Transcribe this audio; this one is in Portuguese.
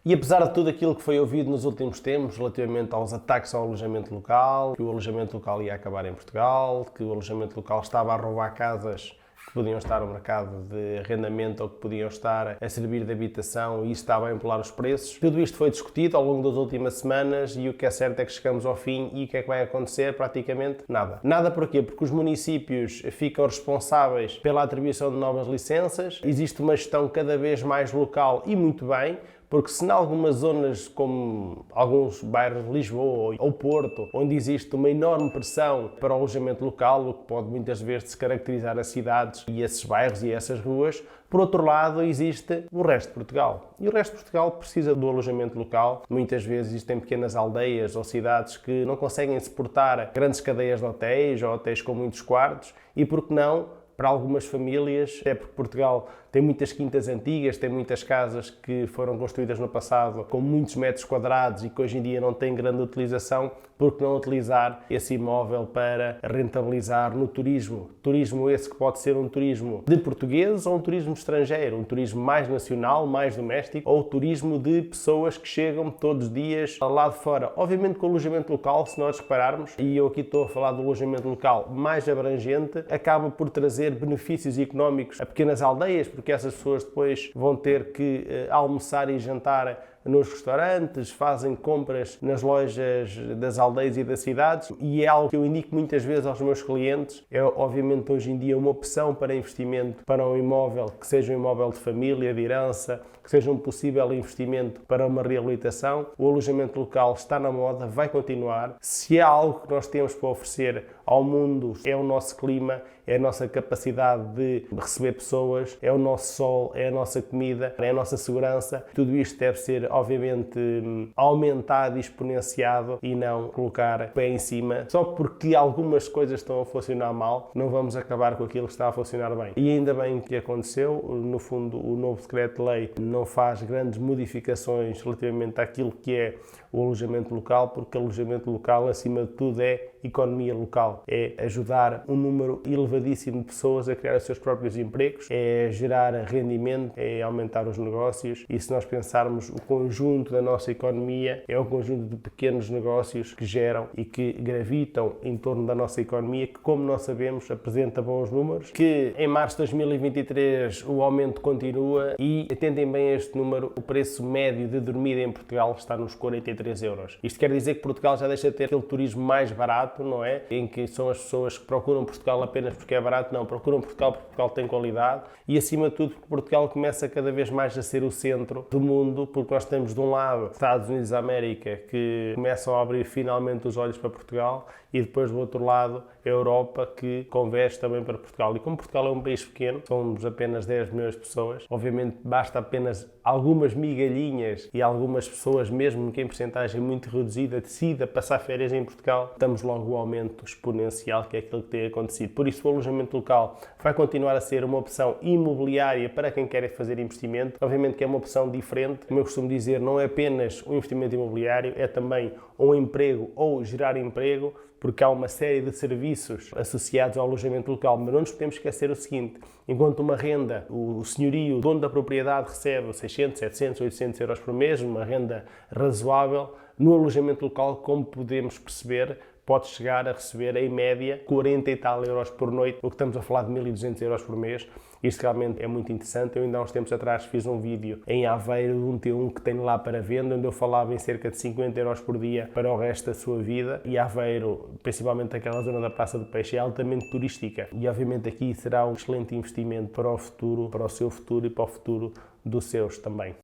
E apesar de tudo aquilo que foi ouvido nos últimos tempos relativamente aos ataques ao alojamento local, que o alojamento local ia acabar em Portugal, que o alojamento local estava a roubar casas que podiam estar no mercado de arrendamento ou que podiam estar a servir de habitação e isso estava a empolar os preços. Tudo isto foi discutido ao longo das últimas semanas e o que é certo é que chegamos ao fim e o que é que vai acontecer? Praticamente nada. Nada porquê? Porque os municípios ficam responsáveis pela atribuição de novas licenças, existe uma gestão cada vez mais local e muito bem, porque se em algumas zonas, como alguns bairros de Lisboa ou Porto, onde existe uma enorme pressão para o alojamento local, o que pode muitas vezes descaracterizar as cidades e esses bairros e essas ruas, por outro lado existe o resto de Portugal. E o resto de Portugal precisa do alojamento local. Muitas vezes existem pequenas aldeias ou cidades que não conseguem suportar grandes cadeias de hotéis ou hotéis com muitos quartos e, por que não, para algumas famílias, até porque Portugal tem muitas quintas antigas, tem muitas casas que foram construídas no passado com muitos metros quadrados e que hoje em dia não têm grande utilização, por que não utilizar esse imóvel para rentabilizar no turismo? Turismo esse que pode ser um turismo de portugueses ou um turismo estrangeiro, um turismo mais nacional, mais doméstico, ou turismo de pessoas que chegam todos os dias lá de fora. Obviamente com o alojamento local, se nós repararmos, e eu aqui estou a falar do alojamento local mais abrangente, acaba por trazer benefícios económicos a pequenas aldeias, porque essas pessoas depois vão ter que almoçar e jantar nos restaurantes, fazem compras nas lojas das aldeias e das cidades e é algo que eu indico muitas vezes aos meus clientes. É obviamente hoje em dia uma opção para investimento para um imóvel, que seja um imóvel de família, de herança, que seja um possível investimento para uma reabilitação. O alojamento local está na moda, vai continuar. Se há algo que nós temos para oferecer ao mundo, é o nosso clima, é a nossa capacidade de receber pessoas, é o nosso sol, é a nossa comida, é a nossa segurança. Tudo isto deve ser, obviamente, aumentado e exponenciado e não colocar o pé em cima. Só porque algumas coisas estão a funcionar mal, não vamos acabar com aquilo que está a funcionar bem. E ainda bem que aconteceu. No fundo, o novo decreto-lei não faz grandes modificações relativamente àquilo que é o alojamento local, porque o alojamento local, acima de tudo, é economia local. É ajudar um número elevadíssimo de pessoas a criar os seus próprios empregos, é gerar rendimento, é aumentar os negócios e se nós pensarmos o conjunto da nossa economia, é um conjunto de pequenos negócios que geram e que gravitam em torno da nossa economia, que como nós sabemos apresenta bons números, que em março de 2023 o aumento continua e atentem bem a este número, o preço médio de dormida em Portugal está nos 43 euros. Isto quer dizer que Portugal já deixa de ter aquele turismo mais barato, não é? Em que são as pessoas que procuram Portugal apenas porque é barato, não, procuram Portugal porque Portugal tem qualidade e acima de tudo porque Portugal começa cada vez mais a ser o centro do mundo, porque nós temos de um lado Estados Unidos da América que começam a abrir finalmente os olhos para Portugal e depois do outro lado a Europa que converge também para Portugal. E como Portugal é um país pequeno, somos apenas 10 milhões de pessoas, obviamente basta apenas algumas migalhinhas e algumas pessoas, mesmo que em porcentagem muito reduzida, decidam passar férias em Portugal, estamos logo o aumento exponencial que é aquilo que tem acontecido. Por isso o alojamento local vai continuar a ser uma opção imobiliária para quem quer fazer investimento. Obviamente que é uma opção diferente, como eu costumo dizer, não é apenas um investimento imobiliário, é também um emprego ou gerar emprego, porque há uma série de serviços associados ao alojamento local, mas não nos podemos esquecer o seguinte, enquanto uma renda, o senhorio, o dono da propriedade recebe 600, 700, 800 euros por mês, uma renda razoável, no alojamento local, como podemos perceber, pode chegar a receber, em média, 40 e tal euros por noite, o que estamos a falar de 1.200 euros por mês. Isto realmente é muito interessante. Eu ainda há uns tempos atrás fiz um vídeo em Aveiro de um T1 que tenho lá para venda, onde eu falava em cerca de 50 euros por dia para o resto da sua vida. E Aveiro, principalmente aquela zona da Praça do Peixe, é altamente turística. E obviamente aqui será um excelente investimento para o futuro, para o seu futuro e para o futuro dos seus também.